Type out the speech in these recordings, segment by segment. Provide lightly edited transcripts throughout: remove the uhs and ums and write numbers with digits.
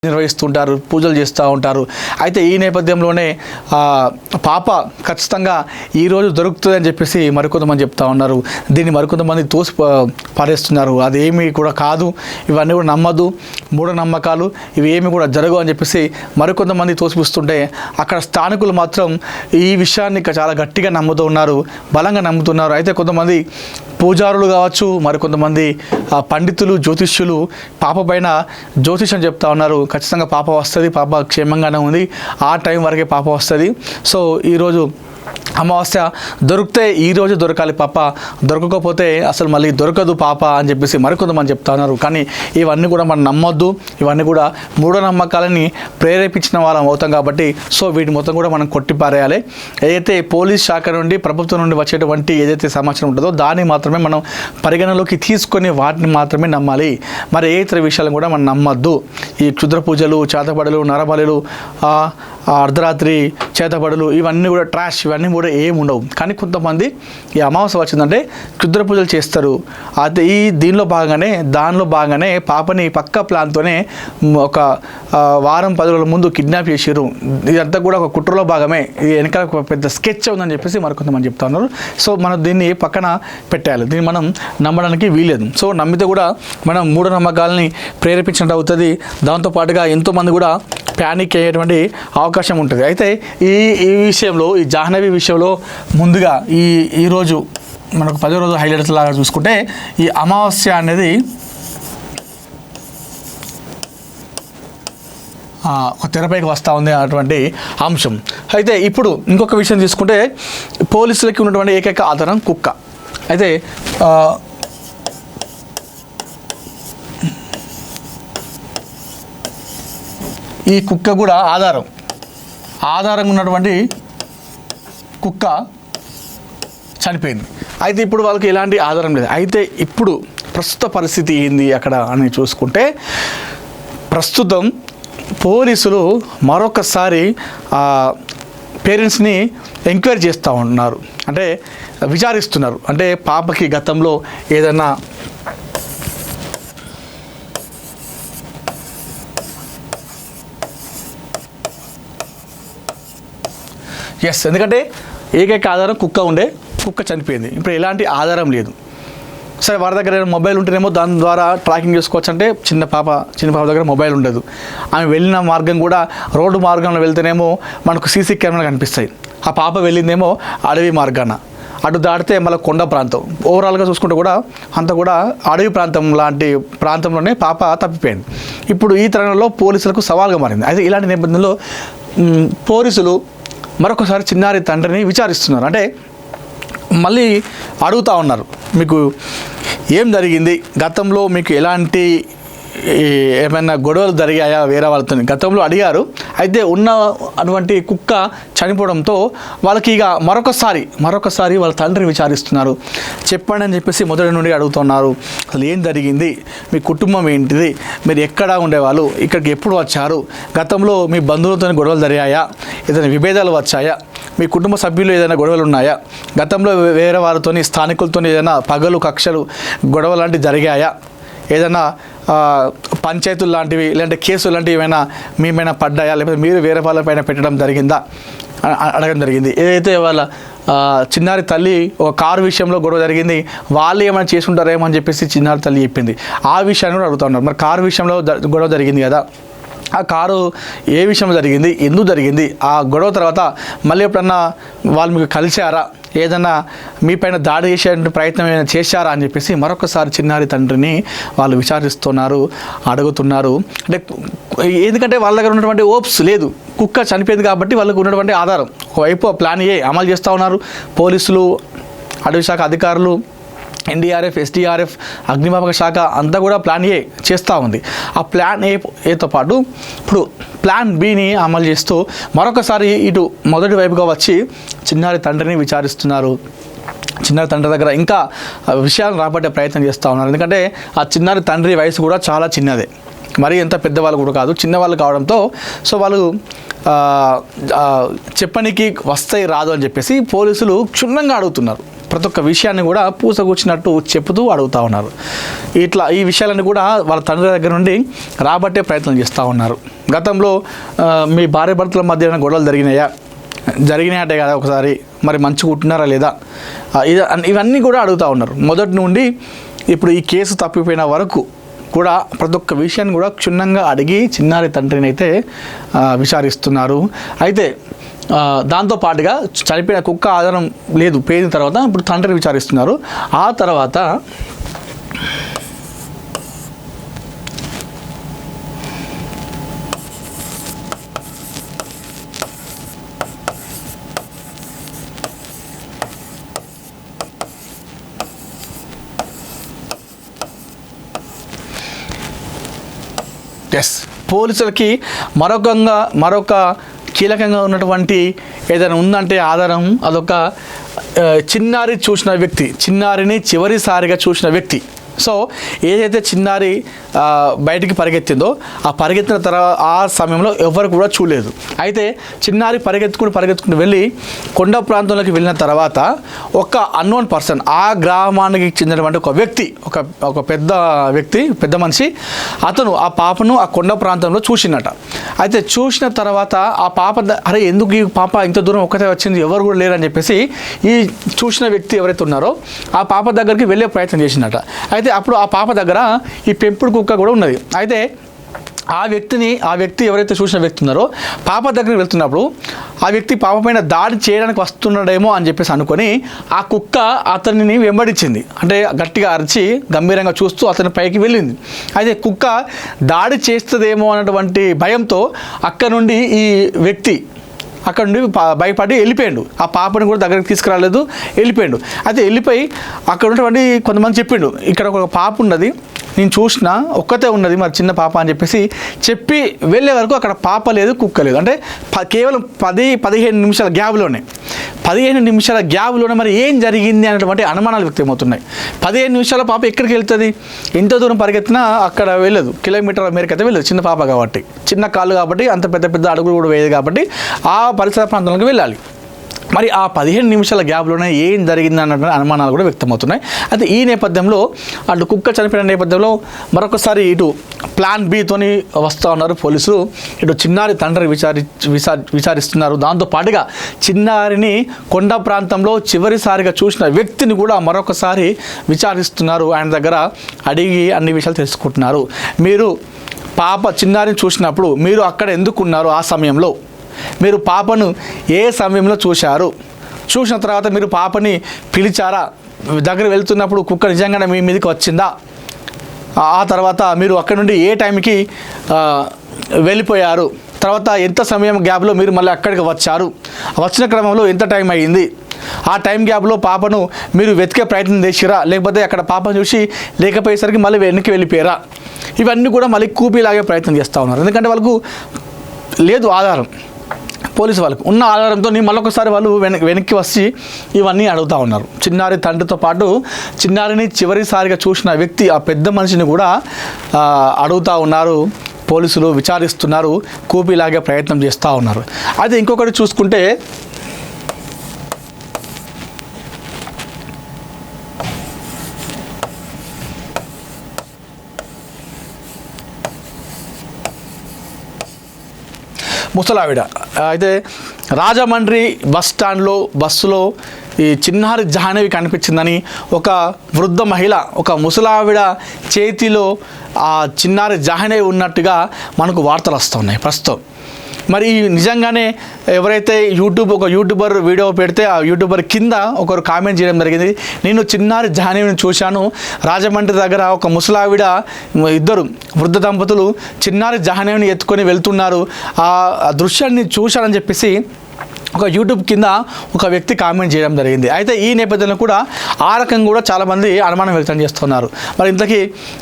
నిర్వహిస్తుంటారు, పూజలు చేస్తూ ఉంటారు. అయితే ఈ నేపథ్యంలోనే పాప ఖచ్చితంగా ఈరోజు దొరుకుతుంది అని చెప్పేసి మరికొంతమంది చెప్తా ఉన్నారు. దీన్ని మరికొంతమంది తోసి పారేస్తున్నారు. అదేమీ కూడా కాదు, ఇవన్నీ కూడా నమ్మదు, మూఢనమ్మకాలు, ఇవి ఏమి కూడా జరగవు అని చెప్పేసి మరికొంతమంది తోసిపుస్తుంటే అక్కడ స్థానికులు మాత్రం ఈ విషయాన్ని చాలా గట్టిగా నమ్ముతూ ఉన్నారు, బలంగా నమ్ముతున్నారు. అయితే కొంతమంది పూజారులు కావచ్చు, మరికొంతమంది పండితులు, జ్యోతిష్యులు పాప పైన జ్యోతిష్యం చెప్తా ఉన్నారు. ఖచ్చితంగా పాప వస్తుంది, పాప క్షేమంగానే ఉంది, ఆ టైం వరకే పాప వస్తుంది. సో ఈరోజు అమావాస్య దొరికితే ఈరోజు దొరకాలి పాప, దొరకకపోతే అసలు మళ్ళీ దొరకదు పాప అని చెప్పేసి మరికొంతమంది చెప్తా ఉన్నారు. కానీ ఇవన్నీ కూడా మనం నమ్మొద్దు, ఇవన్నీ కూడా మూఢనమ్మకాలని ప్రేరేపించిన వాళ్ళం అవుతాం కాబట్టి సో వీటి మొత్తం కూడా మనం కొట్టిపారేయాలి. ఏదైతే పోలీస్ శాఖ నుండి, ప్రభుత్వం నుండి వచ్చేటువంటి ఏదైతే సమాచారం ఉంటుందో దాన్ని మాత్రమే మనం పరిగణలోకి తీసుకొని వాటిని మాత్రమే నమ్మాలి. మరి ఏ ఇతర విషయాలను కూడా మనం నమ్మొద్దు. ఈ క్షుద్ర పూజలు, చేతబడులు, నరబలులు, అర్ధరాత్రి చేతబడులు, ఇవన్నీ కూడా ట్రాష్, ఇవన్నీ కూడా ఏమి ఉండవు. కానీ కొంతమంది ఈ అమావాస్య వచ్చిందంటే క్షుద్ర పూజలు చేస్తారు. అయితే దానిలో భాగంగానే పాపని పక్క ప్లాన్తోనే ఒక వారం 10 రోజుల ముందు కిడ్నాప్ చేసారు. ఇదంతా కూడా ఒక కుట్రలో భాగమే, ఇది వెనకాల ఒక పెద్ద స్కెచ్ ఉందని చెప్పేసి మరికొంతమంది చెప్తా ఉన్నారు. సో మనం దీన్ని పక్కన పెట్టాలి, దీన్ని మనం నమ్మడానికి వీలేదు. సో నమ్మితే కూడా మనం మూఢనమ్మకాలని ప్రేరేపించినట్టు అవుతుంది. దాంతోపాటుగా ఎంతోమంది కూడా ప్యానిక్ అయ్యేటువంటి అవకాశం ఉంటుంది. అయితే ఈ విషయంలో, ఈ జాహ్నవి విషయంలో ముందుగా ఈరోజు మనకు 10వ రోజు హైలైట్స్ లాగా చూసుకుంటే ఈ అమావాస్య అనేది ఒక తెరపైకి వస్తూ ఉంది అటువంటి అంశం. అయితే ఇప్పుడు ఇంకొక విషయం తీసుకుంటే పోలీసులకి ఉన్నటువంటి ఏకైక ఆధారం కుక్క. అయితే ఈ కుక్క కూడా ఆధారంగా ఉన్నటువంటి కుక్క చనిపోయింది. అయితే ఇప్పుడు వాళ్ళకి ఎలాంటి ఆధారం లేదు. అయితే ఇప్పుడు ప్రస్తుత పరిస్థితి ఏంది అక్కడ అని చూసుకుంటే ప్రస్తుతం పోలీసులు మరొకసారి పేరెంట్స్ని ఎంక్వైరీ చేస్తూ ఉన్నారు, అంటే విచారిస్తున్నారు. అంటే పాపకి గతంలో ఏదైనా ఎందుకంటే ఏకైక ఆధారం కుక్క చనిపోయింది. ఇప్పుడు ఎలాంటి ఆధారం లేదు. సరే వారి దగ్గర మొబైల్ ఉంటేనేమో దాని ద్వారా ట్రాకింగ్ చేసుకోవచ్చు. అంటే చిన్న పాప దగ్గర మొబైల్ ఉండదు. ఆమె వెళ్ళిన మార్గం కూడా రోడ్డు మార్గంలో వెళ్తేనేమో మనకు సీసీ కెమెరాలు కనిపిస్తాయి. ఆ పాప వెళ్ళిందేమో అడవి మార్గాన, అటు దాటితే మళ్ళీ కొండ ప్రాంతం. ఓవరాల్గా చూసుకుంటే కూడా అంతా కూడా అడవి ప్రాంతం లాంటి ప్రాంతంలోనే పాప తప్పిపోయింది. ఇప్పుడు ఈ తరుణంలో పోలీసులకు సవాల్గా మారింది. అయితే ఇలాంటి నేపథ్యంలో పోలీసులు మరొకసారి చిన్నారి తండ్రిని విచారిస్తున్నారు. అంటే మళ్ళీ అడుగుతూ ఉన్నారు, మీకు ఏం జరిగింది, గతంలో మీకు ఎలాంటి ఏమైనా గొడవలు జరిగాయా వేరే వాళ్ళతో గతంలో అడిగారు. అయితే అటువంటి కుక్క చనిపోవడంతో వాళ్ళకి ఇక మరొకసారి వాళ్ళ తండ్రిని విచారిస్తున్నారు. చెప్పండి అని చెప్పేసి మొదటి నుండి అడుగుతున్నారు. అసలు ఏం జరిగింది, మీ కుటుంబం ఏంటిది, మీరు ఎక్కడ ఉండేవాళ్ళు, ఇక్కడికి ఎప్పుడు వచ్చారు, గతంలో మీ బంధువులతో గొడవలు జరిగాయా, ఏదైనా విభేదాలు వచ్చాయా, మీ కుటుంబ సభ్యులు ఏదైనా గొడవలు ఉన్నాయా, గతంలో వేరే వారితో స్థానికులతో ఏదైనా పగలు కక్షలు గొడవలు లాంటివి జరిగాయా, ఏదైనా పంచాయతీలు లాంటివి లేదంటే కేసులు లాంటివి ఏమైనా మేమైనా పడ్డాయా, లేకపోతే మీరు వేరే వాళ్ళపైన పెట్టడం జరిగిందా అడగడం జరిగింది. ఏదైతే వాళ్ళ చిన్నారి తల్లి ఒక కారు విషయంలో గొడవ జరిగింది, వాళ్ళు ఏమైనా చేసుకుంటారేమో అని చెప్పేసి చిన్నారి తల్లి చెప్పింది. ఆ విషయాన్ని కూడా అడుగుతూ ఉన్నారు. మరి కారు విషయంలో గొడవ జరిగింది కదా, ఆ కారు ఏ విషయంలో జరిగింది, ఎందుకు జరిగింది, ఆ గొడవ తర్వాత మళ్ళీ ఎప్పుడన్నా వాళ్ళు మీకు కలిశారా, ఏదన్నా మీపైన దాడి చేసే ప్రయత్నం ఏమైనా చేశారా అని చెప్పేసి మరొకసారి చిన్నారి తండ్రిని వాళ్ళు విచారిస్తున్నారు, అడుగుతున్నారు. అంటే ఎందుకంటే వాళ్ళ దగ్గర ఉన్నటువంటి ఓప్స్ లేదు, కుక్క చనిపోయింది కాబట్టి వాళ్ళకు ఉన్నటువంటి ఆధారం. ఒకవైపు ప్లాన్ ఏ అమలు చేస్తూ ఉన్నారు పోలీసులు, అటవీ శాఖ అధికారులు, ఎన్డీఆర్ఎఫ్, ఎస్డీఆర్ఎఫ్, అగ్నిమాపక శాఖ అంతా కూడా ప్లాన్ ఏ చేస్తూ ఉంది. ఆ ప్లాన్ ఏతో పాటు ఇప్పుడు ప్లాన్ బిని అమలు చేస్తూ మరొకసారి ఇటు మొదటి వైపుగా వచ్చి చిన్నారి తండ్రిని విచారిస్తున్నారు. చిన్నారి తండ్రి దగ్గర ఇంకా విషయాలను రాబట్టే ప్రయత్నం చేస్తూ ఉన్నారు. ఎందుకంటే ఆ చిన్నారి తండ్రి వయసు కూడా చాలా చిన్నదే, మరి ఎంత పెద్దవాళ్ళు కూడా కాదు, చిన్నవాళ్ళు కావడంతో సో వాళ్ళు చెప్పనీకి వస్తాయి రాదు అని చెప్పేసి పోలీసులు క్షుణ్ణంగా అడుగుతున్నారు. ప్రతి ఒక్క విషయాన్ని కూడా పూసగూర్చినట్టు చెబుతూ అడుగుతూ ఉన్నారు. ఇట్లా ఈ విషయాలను కూడా వాళ్ళ తండ్రి దగ్గర నుండి రాబట్టే ప్రయత్నం చేస్తూ ఉన్నారు. గతంలో మీ భార్య భర్తల మధ్య ఏమైనా గొడవలు జరిగినాయంటే కదా ఒకసారి, మరి మంచిగా ఉంటున్నారా లేదా, ఇవన్నీ కూడా అడుగుతూ ఉన్నారు. మొదటి నుండి ఇప్పుడు ఈ కేసు తప్పిపోయిన వరకు కూడా ప్రతి ఒక్క విషయాన్ని కూడా క్షుణ్ణంగా అడిగి చిన్నారి తండ్రిని అయితే విచారిస్తున్నారు. అయితే దాంతోపాటుగా చనిపోయిన కుక్క ఆధారం లేదు పేరిన తర్వాత ఇప్పుడు తండ్రిని విచారిస్తున్నారు. ఆ తర్వాత పోలీసులకి మరొక కీలకంగా ఉన్నటువంటి ఏదైనా ఉందంటే ఆధారం, అదొక చిన్నారిని చివరిసారిగా చూసిన వ్యక్తి. సో ఏదైతే చిన్నారి బయటికి పరిగెత్తిందో ఆ పరిగెత్తిన తర్వాత ఆ సమయంలో ఎవరు కూడా చూడలేదు. అయితే చిన్నారి పరిగెత్తుకుని వెళ్ళి కొండ ప్రాంతంలోకి వెళ్ళిన తర్వాత ఒక అన్నోన్ పర్సన్, ఆ గ్రామానికి చెందినటువంటి ఒక వ్యక్తి, ఒక పెద్ద మనిషి, అతను ఆ పాపను ఆ కొండ ప్రాంతంలో చూసినట. అయితే చూసిన తర్వాత ఆ పాప అరే ఎందుకు ఈ పాప ఇంత దూరం ఒక్కతే వచ్చింది, ఎవరు కూడా లేరని చెప్పేసి ఈ చూసిన వ్యక్తి ఎవరైతే ఉన్నారో ఆ పాప దగ్గరికి వెళ్ళే ప్రయత్నం చేసినట. అయితే అప్పుడు ఆ పాప దగ్గర ఈ పెంపుడు కుక్క కూడా ఉన్నది. అయితే ఆ వ్యక్తి ఎవరైతే చూసిన వ్యక్తి ఉన్నారో పాప దగ్గరికి వెళ్తున్నప్పుడు ఆ వ్యక్తి పాప పైన దాడి చేయడానికి వస్తున్నాడేమో అని చెప్పేసి అనుకొని ఆ కుక్క అతనిని వెంబడించింది. అంటే గట్టిగా అరిచి గంభీరంగా చూస్తూ అతని పైకి వెళ్ళింది. అయితే కుక్క దాడి చేస్తుందేమో అన్నటువంటి భయంతో అక్కడ నుండి ఈ వ్యక్తి అక్కడ నుండి భయపడి వెళ్ళిపోయాడు. ఆ పాపని కూడా దగ్గరికి తీసుకురాలేదు, వెళ్ళిపోయాడు. అయితే వెళ్ళిపోయి అక్కడ ఉన్నటువంటి కొంతమంది చెప్పిండు, ఇక్కడ ఒక పాప ఉన్నది, నేను చూసిన ఒక్కతే ఉన్నది, మరి చిన్న పాప అని చెప్పి వెళ్ళే వరకు అక్కడ పాప లేదు, కుక్క లేదు. అంటే కేవలం 10-15 నిమిషాల గ్యాప్లోనే మరి ఏం జరిగింది అనేటువంటి అనుమానాలు వ్యక్తమవుతున్నాయి. 15 నిమిషాల పాప ఎక్కడికి వెళ్తుంది, ఎంత దూరం పరిగెత్తినా అక్కడ వెళ్ళదు, కిలోమీటర్ల మేరకు అయితే వెళ్ళదు. చిన్న పాప కాబట్టి, చిన్న కాళ్ళు కాబట్టి, అంత పెద్ద అడుగులు కూడా వేయదు కాబట్టి ఆ పరిసర ప్రాంతాలకు వెళ్ళాలి. మరి ఆ 15 నిమిషాల గ్యాప్లోనే ఏం జరిగిందన్న అనుమానాలు కూడా వ్యక్తమవుతున్నాయి. అయితే ఈ నేపథ్యంలో అటు కుక్క చనిపోయిన నేపథ్యంలో మరొకసారి ఇటు ప్లాన్ బితోని వస్తూ ఉన్నారు పోలీసులు. ఇటు చిన్నారి తండ్రి విచారిస్తున్నారు. దాంతోపాటుగా చిన్నారిని కొండ ప్రాంతంలో చివరిసారిగా చూసిన వ్యక్తిని కూడా మరొకసారి విచారిస్తున్నారు. ఆయన దగ్గర అడిగి అన్ని విషయాలు తెలుసుకుంటున్నారు. మీరు చిన్నారిని చూసినప్పుడు మీరు అక్కడ ఎందుకున్నారు, ఆ సమయంలో మీరు పాపను ఏ సమయంలో చూసిన తర్వాత మీరు పాపని పిలిచారా, దగ్గర వెళ్తున్నప్పుడు కుక్క నిజంగానే మీ మీదకి వచ్చిందా, ఆ తర్వాత మీరు అక్కడ నుండి ఏ టైంకి వెళ్ళిపోయారు, తర్వాత ఎంత సమయం గ్యాప్లో మీరు మళ్ళీ అక్కడికి వచ్చిన క్రమంలో ఎంత టైం అయ్యింది, ఆ టైం గ్యాప్లో పాపను మీరు వెతికే ప్రయత్నం చేసిరా, లేకపోతే అక్కడ పాపను చూసి లేకపోయేసరికి మళ్ళీ వెనక్కి వెళ్ళిపోయారా, ఇవన్నీ కూడా మళ్ళీ కూపీలాగే ప్రయత్నం చేస్తూ ఉన్నారు. ఎందుకంటే వాళ్ళకు లేదు ఆధారం, పోలీసు వాళ్ళకు ఉన్న ఆధారంతో మళ్ళొకసారి వాళ్ళు వెనక్కి వచ్చి ఇవన్నీ అడుగుతూ ఉన్నారు. చిన్నారి తండ్రితో పాటు చిన్నారిని చివరిసారిగా చూసిన వ్యక్తి, ఆ పెద్ద మనిషిని కూడా అడుగుతూ ఉన్నారు. పోలీసులు విచారిస్తున్నారు, కూపీలాగే ప్రయత్నం చేస్తూ ఉన్నారు. అయితే ఇంకొకటి చూసుకుంటే ముసలావిడ అయితే రాజమండ్రి బస్సులో ఈ చిన్నారి జాహ్నవి కనిపించిందని ఒక వృద్ధ మహిళ, ఒక ముసలావిడ చేతిలో ఆ చిన్నారి జాహ్నవి ఉన్నట్టుగా మనకు వార్తలు వస్తున్నాయి ప్రస్తుతం. మరి నిజంగానే ఎవరైతే ఒక యూట్యూబర్ వీడియో పెడితే ఆ యూట్యూబర్ కింద ఒకరు కామెంట్ చేయడం జరిగింది, నేను చిన్నారి జాహ్నవిని చూశాను, రాజమండ్రి దగ్గర ఒక ముసలావిడ, ఇద్దరు వృద్ధ దంపతులు చిన్నారి జాహ్నవిని ఎత్తుకొని వెళ్తున్నారు, ఆ దృశ్యాన్ని చూశానని చెప్పేసి ఒక యూట్యూబ్ కింద ఒక వ్యక్తి కామెంట్ చేయడం జరిగింది. అయితే ఈ నేపథ్యంలో కూడా ఆ రకంగా కూడా చాలామంది అనుమానం వ్యక్తం చేస్తున్నారు. మరి ఇంతకీ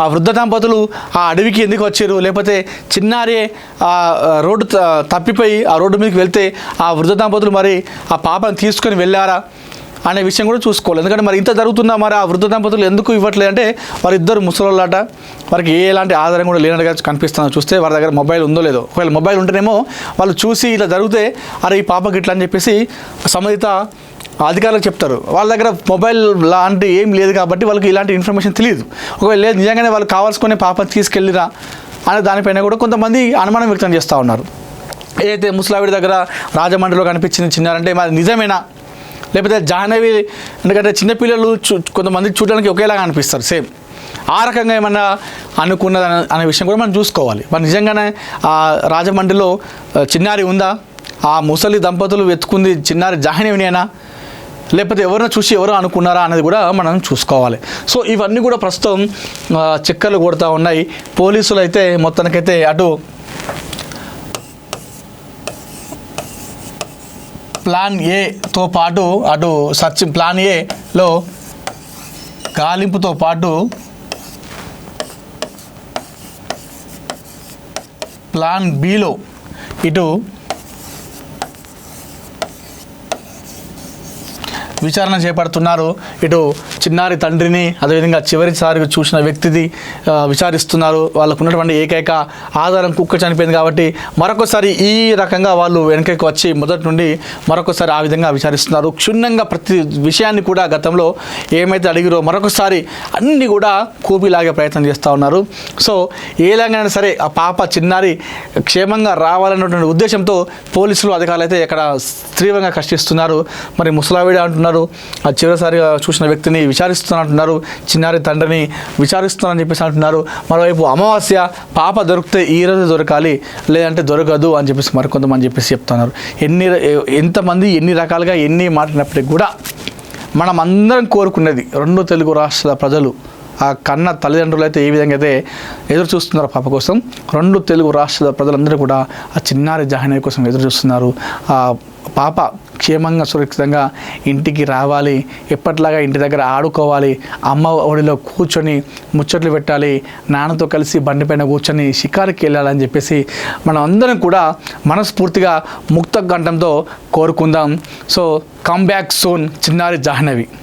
ఆ వృద్ధ దంపతులు ఆ అడవికి ఎందుకు వచ్చారు, లేకపోతే చిన్నారి ఆ రోడ్డు తప్పిపోయి ఆ రోడ్డు మీదకి వెళ్తే ఆ వృద్ధ దంపతులు మరి ఆ పాపను తీసుకొని వెళ్ళారా అనే విషయం కూడా చూసుకోవాలి. ఎందుకంటే మరి ఇంత జరుగుతున్నా మరి ఆ వృద్ధ దంపతులు ఎందుకు ఇవ్వట్లేదంటే వారిద్దరు ముసలోళ్ళట, వారికి ఎలాంటి ఆధారం కూడా లేనట్టుగా కనిపిస్తుందో చూస్తే వారి దగ్గర మొబైల్ ఉందో లేదో, ఒకవేళ మొబైల్ ఉంటేనేమో వాళ్ళు చూసి ఇలా జరిగితే అరే ఈ పాపకి ఇట్లా అని చెప్పేసి సంబంధిత అధికారులకు చెప్తారు. వాళ్ళ దగ్గర మొబైల్ లాంటి ఏం లేదు కాబట్టి వాళ్ళకి ఇలాంటి ఇన్ఫర్మేషన్ తెలియదు. ఒకవేళ లేదు నిజంగానే వాళ్ళు కావాల్సుకునే పాప తీసుకెళ్ళిరా అనే దానిపైన కూడా కొంతమంది అనుమానం వ్యక్తం చేస్తూ ఉన్నారు. ఏదైతే ముసలావిడి దగ్గర రాజమండ్రిలో కనిపించింది చిన్నారంటే మరి నిజమేనా, లేకపోతే జాహ్నవి, ఎందుకంటే చిన్నపిల్లలు కొంతమంది చూడడానికి ఒకేలాగా అనిపిస్తారు సేమ్, ఆ రకంగా ఏమన్నా అనుకున్నది అనే విషయం కూడా మనం చూసుకోవాలి. మరి నిజంగానే ఆ రాజమండ్రిలో చిన్నారి ఉందా, ఆ ముసలి దంపతులు వెతుకుంది చిన్నారి జాహ్నవినేనా, లేకపోతే ఎవరినో చూసి ఎవరో అనుకున్నారా అనేది కూడా మనం చూసుకోవాలి. సో ఇవన్నీ కూడా ప్రస్తుతం చక్కర్లు కొడుతూ ఉన్నాయి. పోలీసులు అయితే మొత్తానికైతే అటు ప్లాన్ ఏతో పాటు అటు సర్చింగ్ ప్లాన్ ఏలో గాలింపుతో పాటు ప్లాన్ బిలో ఇటు విచారణ చేపడుతున్నారు. ఇటు చిన్నారి తండ్రిని అదేవిధంగా చివరిసారి చూసిన వ్యక్తిది విచారిస్తున్నారు. వాళ్ళకు ఉన్నటువంటి ఏకైక ఆధారం కుక్క చనిపోయింది కాబట్టి మరొకసారి ఈ రకంగా వాళ్ళు వెనకకి వచ్చి మొదటి నుండి మరొకసారి ఆ విధంగా విచారిస్తున్నారు. క్షుణ్ణంగా ప్రతి విషయాన్ని కూడా గతంలో ఏమైతే అడిగిరో మరొకసారి అన్నీ కూడా కూపిలాగే ప్రయత్నం చేస్తూ ఉన్నారు. సో ఏలాగైనా సరే ఆ పాప చిన్నారి క్షేమంగా రావాలన్నటువంటి ఉద్దేశంతో పోలీసులు అధికారులు అయితే ఇక్కడ తీవ్రంగా కష్టిస్తున్నారు. మరి ముసలావిడ అంటున్నారు ఆ చివరిసారిగా చూసిన వ్యక్తిని విచారిస్తున్నట్టున్నారు, చిన్నారి తండ్రిని విచారిస్తున్నారని చెప్పేసి అంటున్నారు. మరోవైపు అమావాస్య పాప దొరికితే ఈ రోజు దొరకాలి, లేదంటే దొరకదు అని చెప్పేసి మరికొంతమంది చెప్పేసి చెప్తున్నారు. ఎంతమంది ఎన్ని రకాలుగా ఎన్ని మాట్లాడినప్పటికీ కూడా మనం అందరం కోరుకున్నది 2 తెలుగు రాష్ట్రాల ప్రజలు ఆ కన్న తల్లిదండ్రులు అయితే ఏ విధంగా అయితే ఎదురు చూస్తున్నారు పాప కోసం, 2 తెలుగు రాష్ట్రాల ప్రజలందరూ కూడా ఆ చిన్నారి జాహ్నవి కోసం ఎదురు చూస్తున్నారు. ఆ పాప క్షేమంగా సురక్షితంగా ఇంటికి రావాలి, ఎప్పటిలాగా ఇంటి దగ్గర ఆడుకోవాలి, అమ్మ ఒడిలో కూర్చొని ముచ్చట్లు పెట్టాలి, నాన్నతో కలిసి బండిపైన కూర్చొని షికారుకి వెళ్ళాలని చెప్పేసి మనం అందరం కూడా మనస్ఫూర్తిగా ముక్త కంఠంతో కోరుకుందాం. సో కమ్ బ్యాక్ సూన్ చిన్నారి జాహ్నవి.